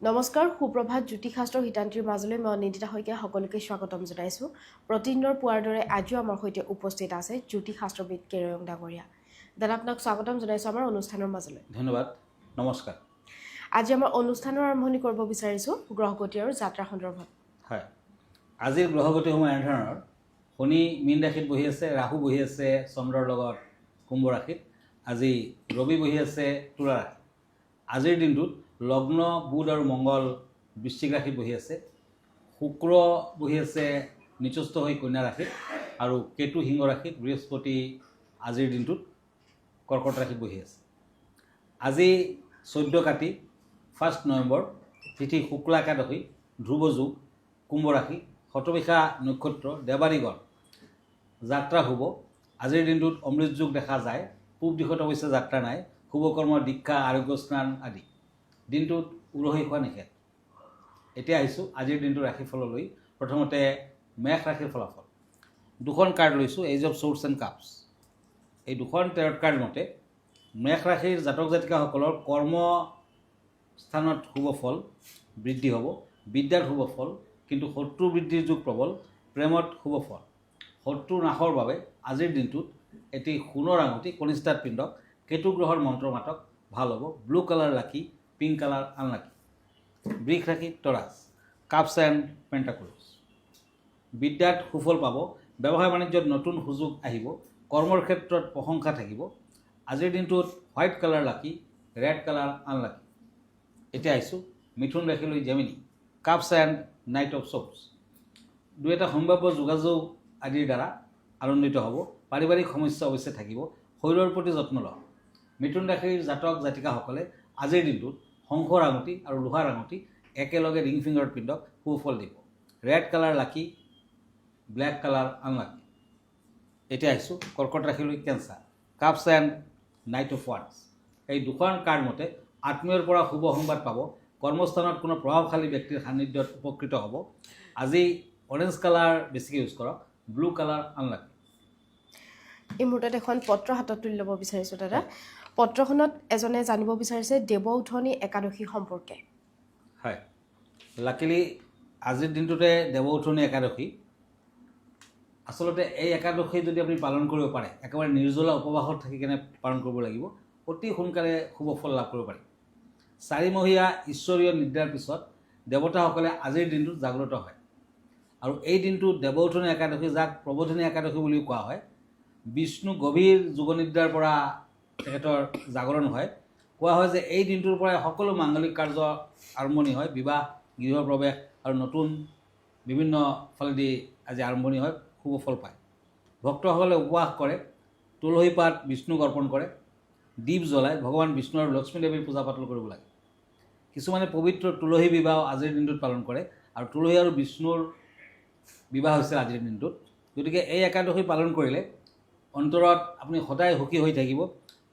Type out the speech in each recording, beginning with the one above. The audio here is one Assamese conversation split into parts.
নমস্কাৰ সুপ্ৰভাত জ্যোতিষাস্ত্ৰ হিতান্তিৰ মাজলৈ মই নিদিতা শইকীয়া সকলোকে স্বাগতম জনাইছোঁ। প্ৰতিদিনৰ পুৱাৰ দৰে আজিও আমাৰ সৈতে উপস্থিত আছে জ্যোতিষাস্ত্ৰবিদ কেৰয়ং ডাঙৰীয়া। দাদা আপোনাক স্বাগতম জনাইছোঁ আমাৰ অনুষ্ঠানৰ মাজলৈ। ধন্যবাদ, নমস্কাৰ। আজি আমাৰ অনুষ্ঠানৰ আৰম্ভণি কৰিব বিচাৰিছোঁ গ্ৰহগতি আৰু যাত্ৰা সন্দৰ্ভত। হয়, আজিৰ গ্ৰহগতিসমূহ এনেধৰণৰ: শনি মীন ৰাশিত বহি আছে, ৰাহু বহি আছে চন্দ্ৰৰ লগত কুম্ভ ৰাশিত, আজি ৰবি বহি আছে তুলা ৰাশিত। আজিৰ দিনটোত লগ্ন বুধ আৰু মংগল বৃশ্চিক ৰাশিত বহি আছে, শুক্ৰ বহি আছে নিচস্থ হৈ কন্যা ৰাশিত, আৰু কেতু সিংহ ৰাশিত, বৃহস্পতি আজিৰ দিনটোত কৰ্কট ৰাশিত বহি আছে। আজি 14 কাতি 1 নৱেম্বৰ, তিথি শুক্লা একাদশী, ধ্ৰুৱ যোগ, কুম্ভ ৰাশি, শতবিশা নক্ষত্ৰ, দেৱাৰীগণ। যাত্ৰা শুভ। আজিৰ দিনটোত অমৃত যোগ দেখা যায়। পূব দিশত অৱশ্যে যাত্ৰা নাই। শুভকৰ্ম, দীক্ষা, আৰোগ্য স্নান আদি। দিনটোত উৰহি খোৱা নিষেধ। এতিয়া আহিছোঁ আজিৰ দিনটোৰ ৰাশিফললৈ। প্ৰথমতে মেষ ৰাশিৰ ফলাফল। দুখন কাৰ্ড লৈছোঁ, এজ অফ চৰ্টছ এণ্ড কাপছ। এই দুখন টেৰট কাৰ্ড মতে মেষ ৰাশিৰ জাতক জাতিকাসকলৰ কৰ্মস্থানত শুভ ফল বৃদ্ধি হ'ব, বিদ্যাত শুভ ফল, কিন্তু শত্ৰু বৃদ্ধিৰ যুগ প্ৰবল। প্ৰেমত শুভ ফল। শত্ৰু নাশৰ বাবে আজিৰ দিনটোত এটি সোণৰ আঙুঠি কনিষ্ঠাত পিণ্ডক কেতু গ্ৰহৰ মন্ত্ৰ মাতক, ভাল হ'ব। ব্লু কালাৰ লাকি, পিংক কালাৰ আনলাকি। বৃষ ৰাশি তৰাজ, কাপছ এণ্ড পেণ্টাকলছ। বিদ্যাত সুফল পাব, ব্যৱসায় বাণিজ্যত নতুন সুযোগ আহিব, কৰ্মৰ ক্ষেত্ৰত প্ৰশংসা থাকিব। আজিৰ দিনটোত white colour lucky, red colour unlucky. এতিয়া আহিছোঁ মিথুন ৰাশিলৈ, Gemini, cups and knight of swords. দুই এটা সম্ভাৱ্য যোগাযোগ আদিৰ দ্বাৰা আনন্দিত হ'ব। পাৰিবাৰিক সমস্যা অৱশ্যে থাকিব। শৰীৰৰ প্ৰতি যত্ন লওক। মিথুন ৰাশিৰ জাতক জাতিকাসকলে আজিৰ দিনটোত শংখৰ আঙুঠি আৰু লোহাৰ আঙুঠি একেলগে ৰিং ফিংগাৰত পিন্ধক, সুফল দিব। Red colour lucky, black colour unlucky. এতিয়া আহিছোঁ কৰ্কট ৰাশিলৈ, cancer, cups and knight of wands. এই দুখন কাৰ্ড মতে আত্মীয়ৰ পৰা শুভ সংবাদ পাব। কৰ্মস্থানত কোনো প্ৰভাৱশালী ব্যক্তিৰ সান্নিধ্যত উপকৃত হ'ব। আজি অৰেঞ্জ কালাৰ বেছিকৈ ইউজ কৰক, ব্লু কালাৰ আনলাকি। এই মুহূৰ্তত এখন পত্ৰ হাতত তুলি ল'ব বিচাৰিছোঁ দাদা। পত্ৰখনত এজনে জানিব বিচাৰিছে দেৱ উঠনি একাদশী সম্পৰ্কে। হয়, লাকিলি আজিৰ দিনটোতে দেৱ উঠনি একাদশী। আচলতে এই একাদশী যদি আপুনি পালন কৰিব পাৰে, একেবাৰে নিৰ্জলা উপবাসত থাকি কেনে পালন কৰিব লাগিব, অতি সোনকালে শুভ ফল লাভ কৰিব পাৰি। 4 মহীয়া ঈশ্বৰীয় নিদ্ৰাৰ পিছত দেৱতাসকলে আজিৰ দিনটোত জাগ্ৰত হয়, আৰু এই দিনটোত দেৱ উঠনি একাদশী, যাক প্ৰবোধিনী একাদশী বুলিও কোৱা হয়, বিষ্ণু গভীৰ যোগনিদ্ৰাৰ পৰা তেখেতৰ জাগৰণ হয়। কোৱা হয় যে এই দিনটোৰ পৰাই সকলো মাংগলিক কাৰ্য আৰম্ভণি হয়, বিবাহ, গৃহপ্ৰৱেশ আৰু নতুন বিভিন্ন ফালেদি আজি আৰম্ভণি হয়, শুভ ফল পায়। ভক্তসকলে উপবাস কৰে, তুলসী পাত বিষ্ণুক অৰ্পণ কৰে, দীপ জ্বলায়, ভগৱান বিষ্ণু আৰু লক্ষ্মী দেৱীৰ পূজা পাতল কৰিব লাগে। কিছুমানে পবিত্ৰ তুলসী বিবাহ আজিৰ দিনটোত পালন কৰে, আৰু তুলসী আৰু বিষ্ণুৰ বিবাহ হৈছে আজিৰ দিনটোত। গতিকে এই একাদশী পালন কৰিলে অন্তৰত আপুনি সদায় সুখী হৈ থাকিব,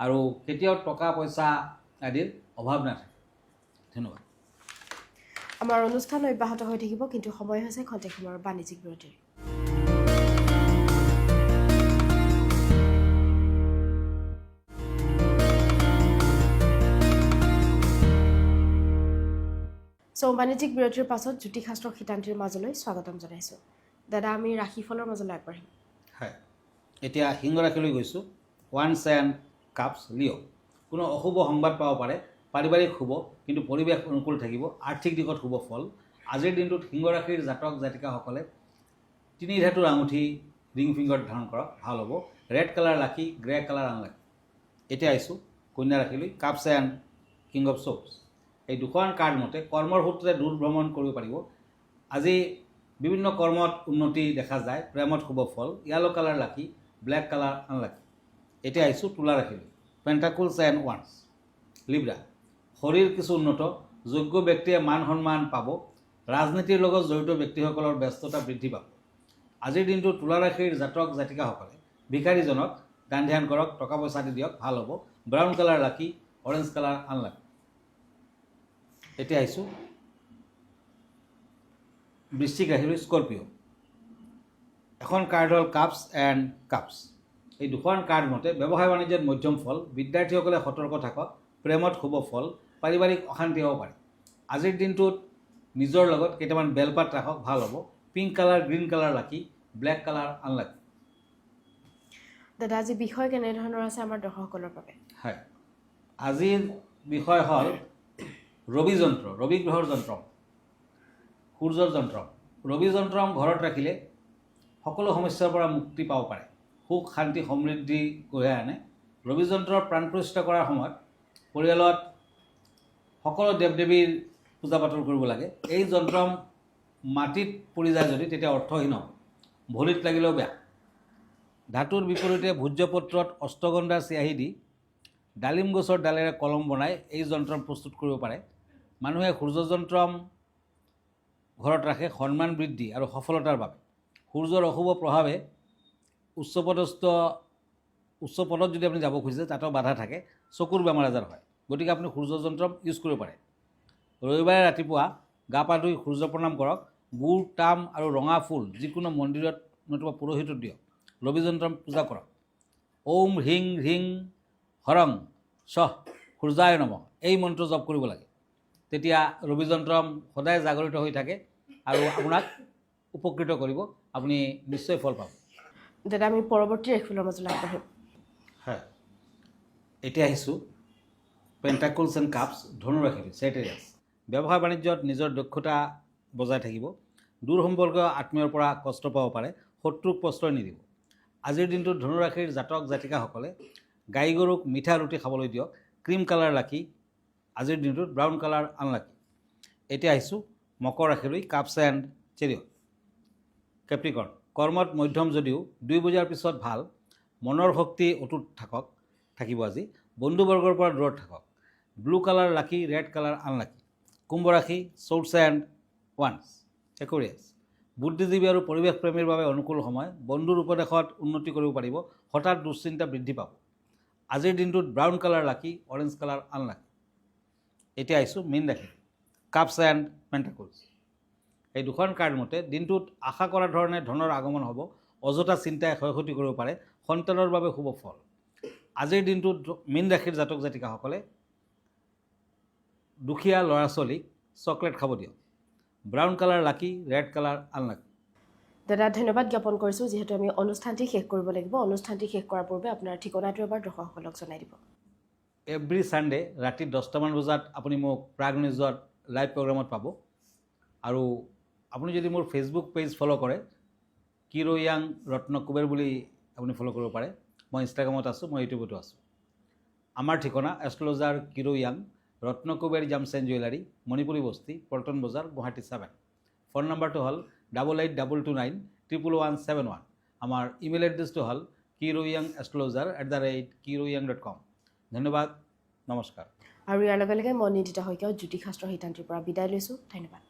আৰু কেতিয়াও টকা পইচা আদিৰ অভাৱ নাথাকে। ধন্যবাদ। আমাৰ অনুষ্ঠান অব্যাহত হৈ থাকিব, কিন্তু সময় হৈছে খন্তেক সময়ৰ বাণিজ্যিক বিৰতিৰ। বাণিজ্যিক বিৰতিৰ পাছত জ্যোতিষাস্ত্ৰ হিতান্তিৰ মাজলৈ স্বাগতম জনাইছোঁ। দাদা, আমি ৰাশিফলৰ মাজলৈ আগবাঢ়িম। হয়, এতিয়া সিংহ ৰাশিলৈ গৈছোঁ। Once and cups, Leo'. কোনো অশুভ সংবাদ পাব পাৰে, পাৰিবাৰিক শুভ, কিন্তু পৰিৱেশ অনুকূল থাকিব। আৰ্থিক দিশত শুভ ফল। আজিৰ দিনটোত সিংহ ৰাশিৰ জাতক জাতিকাসকলে 3 ধাতুৰ আঙুঠি ৰিং ফিংগাৰত ধাৰণ কৰক, ভাল হ'ব। ৰেড কালাৰ লাকি, গ্ৰে কালাৰ আনলাকি। এতিয়া আহিছোঁ কন্যা ৰাশিলৈ, কাপছ এণ্ড কিং অফ শ্বপছ। এই দুখন কাৰ্ড মতে কৰ্মৰ সূত্ৰে দূৰ ভ্ৰমণ কৰিব পাৰিব। আজি বিভিন্ন কৰ্মত উন্নতি দেখা যায়। প্ৰেমত শুভ ফল। Yellow colour lucky, black colour unlucky. এতিয়া আহিছোঁ তুলা ৰাশিলৈ, পেণ্টাকলছ এণ্ড ওৱান্স। লিব্ৰা, শৰীৰ কিছু উন্নত, যোগ্য ব্যক্তিয়ে মান সন্মান পাব। ৰাজনীতিৰ লগত জড়িত ব্যক্তিসকলৰ ব্যস্ততা বৃদ্ধি পাব। আজিৰ দিনটো তুলা ৰাশিৰ জাতক জাতিকাসকলে ভিকাৰীজনক দান ধ্যান কৰক, টকা পইচা দি দিয়ক, ভাল হ'ব। ব্ৰাউন কালাৰ লাকি, অৰেঞ্জ কালাৰ আনলাকি। এতিয়া আহিছোঁ বৃশ্চিক ৰাশিলৈ, স্কৰপিঅ'। এখন কাৰ্ড হ'ল কাপছ এণ্ড কাপছ। এই দুখন কাৰ্ড মতে ব্যৱসায় বাণিজ্যত মধ্যম ফল। বিদ্যাৰ্থীসকলে সতৰ্ক থাকক। প্ৰেমত শুভ ফল। পাৰিবাৰিক অশান্তি হ'ব পাৰে। আজিৰ দিনটোত নিজৰ লগত কেইটামান বেলপাত ৰাখক, ভাল হ'ব। Pink colour, green colour lucky, black colour unlucky. দাদা আজি বিষয় কেনেধৰণৰ আছে আমাৰ দৰ্শকসকলৰ বাবে? হয়, আজিৰ বিষয় হ'ল ৰবি যন্ত্ৰ, ৰবি গ্ৰহৰ যন্ত্ৰ, সূৰ্যৰ যন্ত্ৰ। ৰবি যন্ত্ৰ ঘৰত ৰাখিলে সকলো সমস্যাৰ পৰা মুক্তি পাব পাৰে, সুখ শান্তি সমৃদ্ধি কঢ়িয়াই আনে। ৰবি যন্ত্ৰৰ প্ৰাণ প্ৰতিষ্ঠা কৰাৰ সময়ত পৰিয়ালত সকলো দেৱ দেৱীৰ পূজা পাতল কৰিব লাগে। এই যন্ত্ৰ মাটিত পৰি যায় যদি তেতিয়া অৰ্থহীন হ'ব, ভৰিত লাগিলেও বেয়া। ধাতুৰ বিপৰীতে ভোজ্যপত্ৰত অষ্টগন্ধাৰ চিয়াহী দি ডালিম গছৰ ডালেৰে কলম বনাই এই যন্ত্ৰ প্ৰস্তুত কৰিব পাৰে। মানুহে সূৰ্যযন্ত্ৰ ঘৰত ৰাখে সন্মান বৃদ্ধি আৰু সফলতাৰ বাবে। সূৰ্যৰ অশুভ প্ৰভাৱে উচ্চ পদত যদি আপুনি যাব খুজিছে তাতেও বাধা থাকে, চকুৰ বেমাৰ আজাৰ হয়। গতিকে আপুনি সূৰ্যযন্ত্ৰ ইউজ কৰিব পাৰে। ৰবিবাৰে ৰাতিপুৱা গা পা ধুই সূৰ্য প্ৰণাম কৰক। গুড়, তাম আৰু ৰঙা ফুল যিকোনো মন্দিৰত নতুবা পুৰোহিতক দিয়ক। ৰবি যন্ত্ৰ পূজা কৰক। ওম হ্ৰিং হ্ৰিং হৰং স্বঃ সূৰ্যায় নমঃ এই মন্ত্ৰ জপ কৰিব লাগে। তেতিয়া ৰবি যন্ত্ৰ সদায় জাগৰিত হৈ থাকে আৰু আপোনাক উপকৃত কৰিব। আপুনি নিশ্চয় ফল পাব। দাদা আমি পৰৱৰ্তী ৰাশিফলৰ মাজলৈ আগবাঢ়িম। হয়, এতিয়া আহিছোঁ পেণ্টাকলছ এণ্ড কাপছ, ধনুৰাশি, চেটেৰিয়াছ। ব্যৱসায় বাণিজ্যত নিজৰ দক্ষতা বজাই থাকিব। দূৰ সম্পৰ্কীয় আত্মীয়ৰ পৰা কষ্ট পাব পাৰে, শত্ৰুক প্ৰশ্ৰয় নিদিব। আজিৰ দিনটোত ধনুৰাশিৰ জাতক জাতিকাসকলে গাই গৰুক মিঠা ৰুটি খাবলৈ দিয়ক। ক্ৰীম কালাৰ লাকি, আজিৰ দিনটোত ব্ৰাউন কালাৰ আনলাকি। এতিয়া আহিছোঁ মকৰ ৰাশিলৈ, কাপছ এণ্ড চেৰিয়ট। কেপ্ৰিকৰ্ণ, কৰ্মত মধ্যম যদিও 2 বজাৰ পিছত ভাল। মনৰ শক্তি অটুট থাকিব আজি। বন্ধুবৰ্গৰ পৰা দূৰত থাকক। Blue colour lucky, red colour unlucky. কুম্ভ ৰাশি, চৰ্টছ এণ্ড ওৱান্স। একুৰিয়াছ, বুদ্ধিজীৱী আৰু পৰিৱেশ প্ৰেমীৰ বাবে অনুকূল সময়। বন্ধুৰ উপদেশত উন্নতি কৰিব পাৰিব। হঠাৎ দুশ্চিন্তা বৃদ্ধি পাব। আজিৰ দিনটোত ব্ৰাউন কালাৰ লাকি, অৰেঞ্জ কালাৰ আনলাকি। এতিয়া আহিছোঁ মীন ৰাশি, কাপছ এণ্ড পেণ্টাকলছ। এই দুখন কাৰ্ড মতে দিনটোত আশা কৰা ধৰণে ধনৰ আগমন হ'ব। অযথা চিন্তাই ক্ষয়ক্ষতি কৰিব পাৰে। সন্তানৰ বাবে শুভ ফল। আজিৰ দিনটোত মীন ৰাশিৰ জাতক জাতিকাসকলে দুখীয়া ল'ৰা ছোৱালীক চকলেট খাব দিয়ক। Brown colour lucky, red colour unlucky. দাদা ধন্যবাদ জ্ঞাপন কৰিছোঁ। যিহেতু আমি অনুষ্ঠানটি শেষ কৰিব লাগিব, অনুষ্ঠানটি শেষ কৰাৰ পূৰ্বে আপোনাৰ ঠিকনাটো এবাৰ দৰ্শকসকলক জনাই দিব। এভৰি ছানডে ৰাতি 10টামান বজাত আপুনি মোক প্ৰাগ নিউজত লাইভ প্ৰগ্ৰামত পাব। আৰু আপুনি যদি মোৰ ফেচবুক পেজ ফ'ল' কৰে, কিৰো য়াং ৰত্ন কুবেৰ বুলি আপুনি ফ'ল' কৰিব পাৰে। মই ইনষ্টাগ্ৰামত আছোঁ, মই ইউটিউবতো আছোঁ। আমাৰ ঠিকনা astrologer Kiro Yang, Ratna Kuber gems and jewellery, Manipuri Basti, Paltan বজাৰ, গুৱাহাটী 7। ফোন নম্বৰটো হ'ল 8822291171। আমাৰ ইমেইল এড্ৰেছটো হ'ল kiroyangastrologer@kiroyang.com। ধন্যবাদ, নমস্কাৰ। আৰু ইয়াৰ লগে লগে মই নিদিতা শইকীয়া জ্যোতিষশাস্ত্ৰ সিদ্ধান্তিৰ পৰা বিদায় লৈছোঁ। ধন্যবাদ।